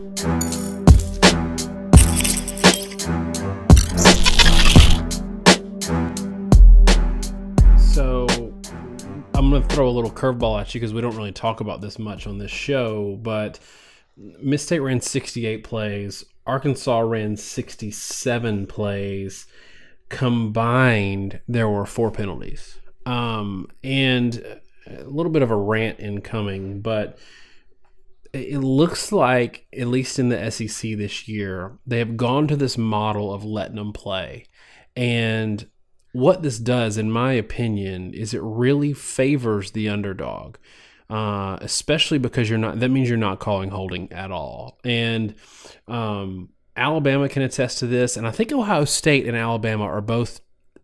So I'm going to throw a little curveball at you because we don't really talk about this much on this show, but Miss-State ran 68 plays. Arkansas ran 67 plays. Combined, there were 4 penalties. And a little bit of a rant incoming, but it looks like, at least in the SEC this year, they have gone to this model of letting them play. And what this does, in my opinion, is it really favors the underdog, especially because that means you're not calling holding at all. And Alabama can attest to this, and I think Ohio State and Alabama are both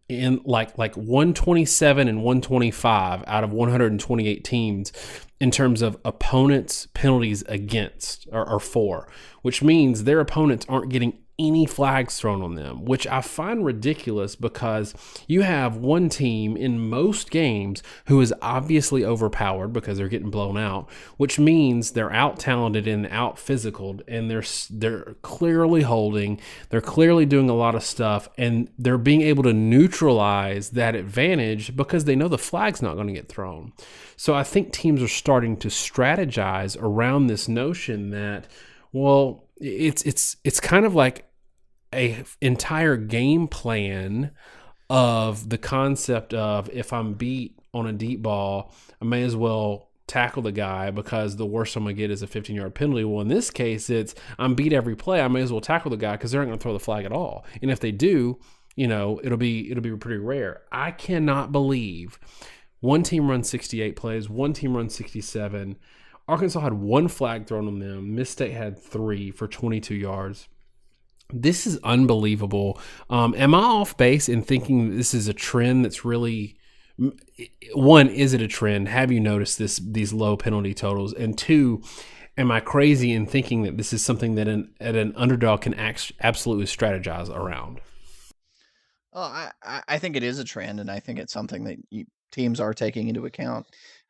in like 127 and 125 out of 128 teams in terms of opponents' penalties against or for, which means their opponents aren't getting any flags thrown on them, which I find ridiculous because you have one team in most games who is obviously overpowered because they're getting blown out, which means they're out-talented and out-physicaled, and they're clearly holding, they're clearly doing a lot of stuff, and they're being able to neutralize that advantage because they know the flag's not going to get thrown. So I think teams are starting to strategize around this notion that, well, it's kind of like a entire game plan of the concept of, if I'm beat on a deep ball, I may as well tackle the guy because the worst I'm going to get is a 15-yard penalty. Well, in this case, it's I'm beat every play. I may as well tackle the guy because they're not going to throw the flag at all. And if they do, it'll be pretty rare. I cannot believe one team runs 68 plays, one team runs 67. Arkansas had 1 flag thrown on them. Miss-State had 3 for 22 yards. This is unbelievable. Am I off base in thinking this is a trend that's really – one, is it a trend? Have you noticed these low penalty totals? And 2, am I crazy in thinking that this is something that an underdog can absolutely strategize around? Oh, I think it is a trend, and I think it's something that teams are taking into account.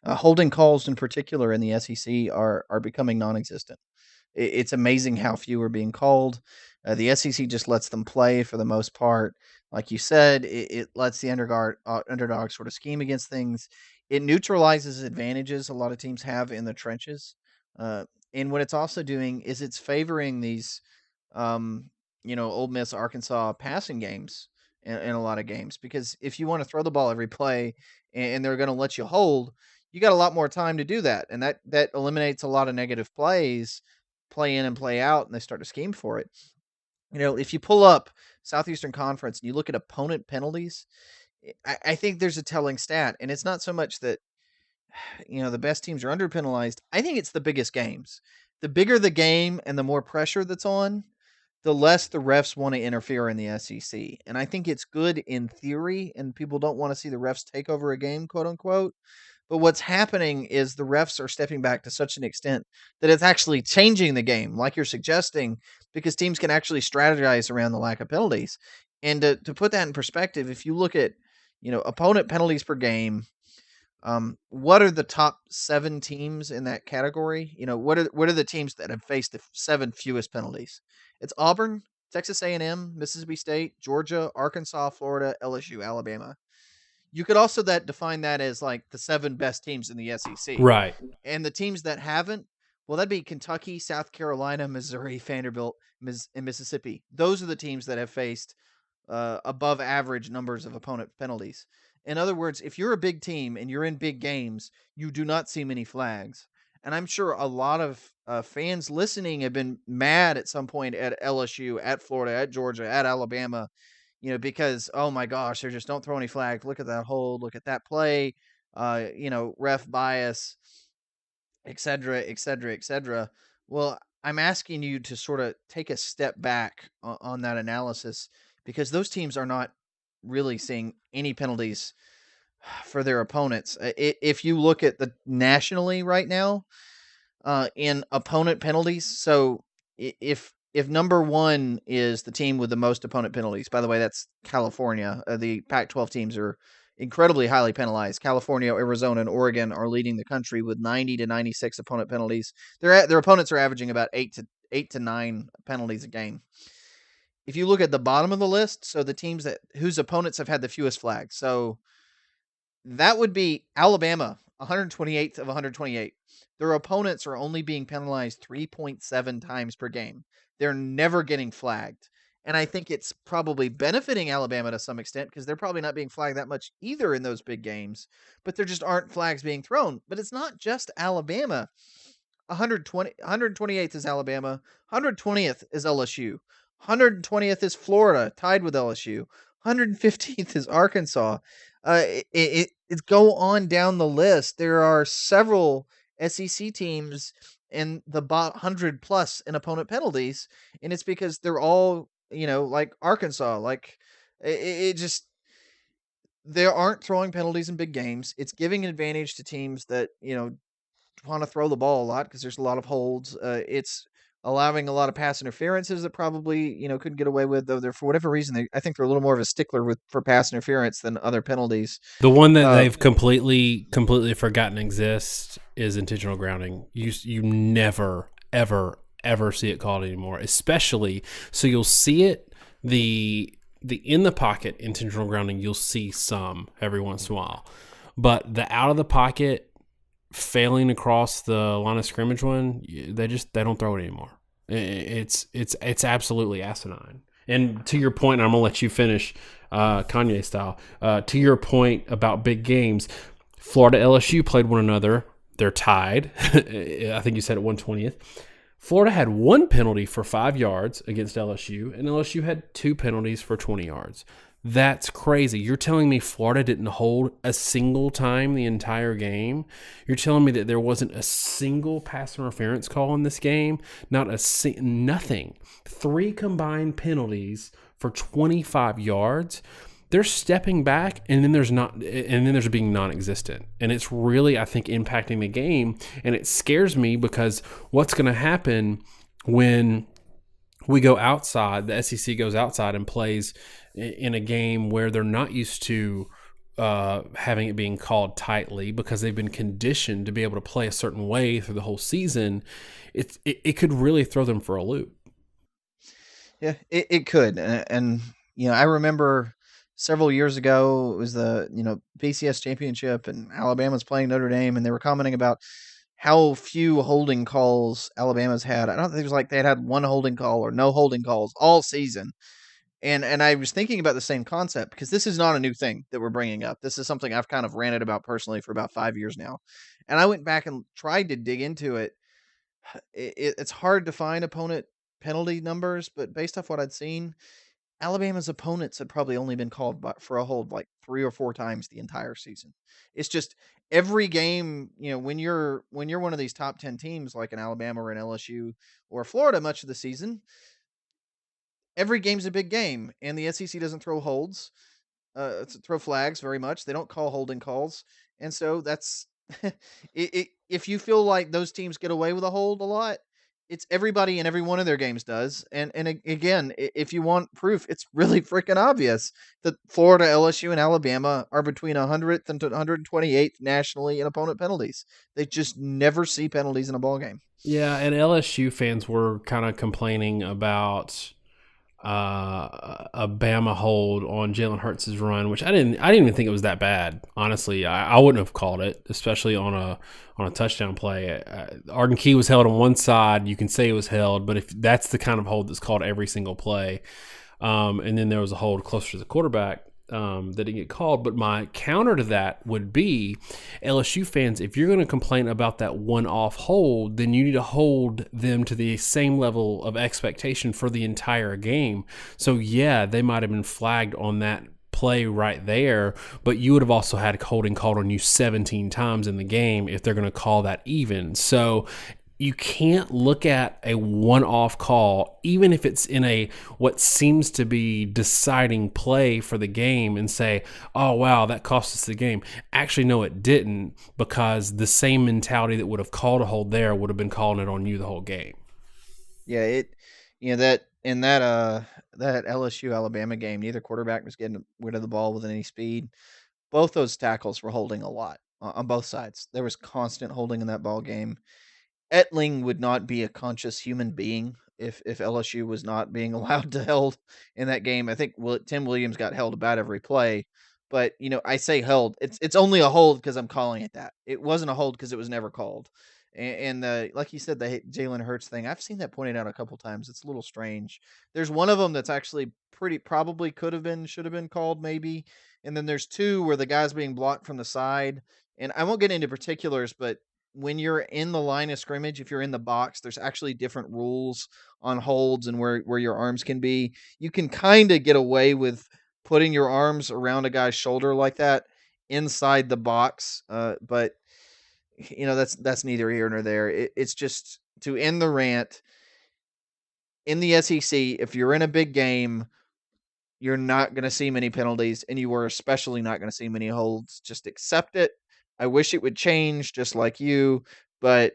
Holding calls in particular in the SEC are becoming non-existent. It's amazing how few are being called. The SEC just lets them play for the most part. Like you said, it lets the underdog sort of scheme against things. It neutralizes advantages a lot of teams have in the trenches. And what it's also doing is it's favoring these, Ole Miss, Arkansas passing games in a lot of games. Because if you want to throw the ball every play and they're going to let you hold, you got a lot more time to do that. And that eliminates a lot of negative plays, play in and play out, and they start to scheme for it. If you pull up Southeastern Conference and you look at opponent penalties, I think there's a telling stat. And it's not so much that, the best teams are under penalized. I think it's the biggest games. The bigger the game and the more pressure that's on, the less the refs want to interfere in the SEC. And I think it's good in theory, and people don't want to see the refs take over a game, quote unquote. But what's happening is the refs are stepping back to such an extent that it's actually changing the game, like you're suggesting, because teams can actually strategize around the lack of penalties. And to put that in perspective, if you look at, opponent penalties per game, what are the top 7 teams in that category? What are the teams that have faced the 7 fewest penalties? It's Auburn, Texas A&M, Mississippi State, Georgia, Arkansas, Florida, LSU, Alabama. You could also define that as like the 7 best teams in the SEC. Right. And the teams that haven't, well, that'd be Kentucky, South Carolina, Missouri, Vanderbilt, and Mississippi. Those are the teams that have faced above average numbers of opponent penalties. In other words, if you're a big team and you're in big games, you do not see many flags. And I'm sure a lot of fans listening have been mad at some point at LSU, at Florida, at Georgia, at Alabama, because, oh my gosh, they just don't throw any flags. Look at that hold. Look at that play. Ref bias, et cetera, et cetera, et cetera. Well, I'm asking you to sort of take a step back on that analysis, because those teams are not really seeing any penalties for their opponents. If you look at the nationally right now, in opponent penalties, so if number 1 is the team with the most opponent penalties, by the way, that's California. The Pac-12 teams are incredibly highly penalized. California, Arizona, and Oregon are leading the country with 90 to 96 opponent penalties. Their opponents are averaging about 8 to 9 penalties a game. If you look at the bottom of the list, so the teams that whose opponents have had the fewest flags. So that would be Alabama, 128th of 128. Their opponents are only being penalized 3.7 times per game. They're never getting flagged. And I think it's probably benefiting Alabama to some extent because they're probably not being flagged that much either in those big games, but there just aren't flags being thrown. But it's not just Alabama. 128th is Alabama, 120th is LSU, 120th is Florida, tied with LSU, 115th is Arkansas. It's go on down the list. There are several SEC teams in the bot 100 plus in opponent penalties, and it's because they're all like Arkansas. Like it just they aren't throwing penalties in big games. It's giving an advantage to teams that want to throw the ball a lot because there's a lot of holds. It's allowing a lot of pass interferences that probably couldn't get away with, though. They're for whatever reason I think they're a little more of a stickler for pass interference than other penalties. The one that Uh, they've completely forgotten exists is intentional grounding. You never ever see it called anymore. Especially so you'll see it the in the pocket intentional grounding. You'll see some every once in a while, but the out of the pocket failing across the line of scrimmage one, they don't throw it anymore. It's absolutely asinine. And to your point, I'm gonna let you finish, Kanye style. To your point about big games, Florida LSU played one another. They're tied. I think you said at 120th. Florida had one penalty for 5 yards against LSU, and LSU had two penalties for 20 yards. That's crazy. You're telling me Florida didn't hold a single time the entire game? You're telling me that there wasn't a single pass interference call in this game? Not nothing. Three combined penalties for 25 yards. They're stepping back, and then there's being non-existent, and it's really, I think, impacting the game. And it scares me because what's going to happen when we go outside, the SEC goes outside and plays in a game where they're not used to having it being called tightly because they've been conditioned to be able to play a certain way through the whole season. It could really throw them for a loop. yeah, it could, and I remember several years ago it was the BCS championship, and Alabama's playing Notre Dame, and they were commenting about how few holding calls Alabama's had. I don't think it was like they had one holding call or no holding calls all season. And I was thinking about the same concept because this is not a new thing that we're bringing up. This is something I've kind of ranted about personally for about 5 years now. And I went back and tried to dig into it. It's hard to find opponent penalty numbers, but based off what I'd seen, Alabama's opponents had probably only been called for a hold like 3 or 4 times the entire season. It's just every game, when you're one of these top 10 teams like an Alabama or an LSU or Florida much of the season, every game's a big game, and the SEC doesn't throw holds, throw flags very much. They don't call holding calls, and so that's if you feel like those teams get away with a hold a lot, it's everybody in every one of their games does. And again, if you want proof, it's really freaking obvious that Florida, LSU, and Alabama are between 100th and 128th nationally in opponent penalties. They just never see penalties in a ball game. Yeah, and LSU fans were kind of complaining about a Bama hold on Jalen Hurts' run, which I didn't even think it was that bad. Honestly, I wouldn't have called it, especially on a touchdown play. Arden Key was held on one side. You can say it was held, but if that's the kind of hold that's called every single play, and then there was a hold closer to the quarterback that didn't get called. But my counter to that would be LSU fans, if you're going to complain about that one-off hold, then you need to hold them to the same level of expectation for the entire game. So, yeah, they might have been flagged on that play right there, but you would have also had holding called on you 17 times in the game if they're going to call that even. So you can't look at a one-off call, even if it's in a what seems to be deciding play for the game, and say, oh, wow, that cost us the game. Actually, no, it didn't, because the same mentality that would have called a hold there would have been calling it on you the whole game. Yeah, that in that LSU Alabama game, neither quarterback was getting rid of the ball with any speed. Both those tackles were holding a lot on both sides. There was constant holding in that ball game. Etling would not be a conscious human being if LSU was not being allowed to held in that game. I think Tim Williams got held about every play, but I say held. It's only a hold because I'm calling it that. It wasn't a hold because it was never called. And like you said, the Jalen Hurts thing, I've seen that pointed out a couple times. It's a little strange. There's one of them that's actually probably could have been, should have been called maybe, and then there's two where the guy's being blocked from the side. And I won't get into particulars, but when you're in the line of scrimmage, if you're in the box, there's actually different rules on holds and where your arms can be. You can kind of get away with putting your arms around a guy's shoulder like that inside the box, but that's neither here nor there. It's just to end the rant. In the SEC, if you're in a big game, you're not going to see many penalties, and you are especially not going to see many holds. Just accept it. I wish it would change, just like you, but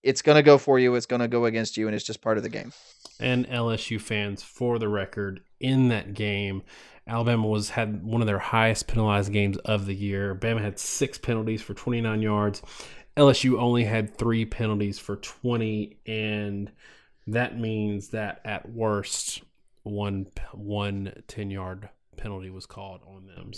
it's going to go for you. It's going to go against you, and it's just part of the game. And LSU fans, for the record, in that game, Alabama had one of their highest penalized games of the year. Bama had 6 penalties for 29 yards. LSU only had 3 penalties for 20, and that means that at worst, one 10-yard penalty was called on them.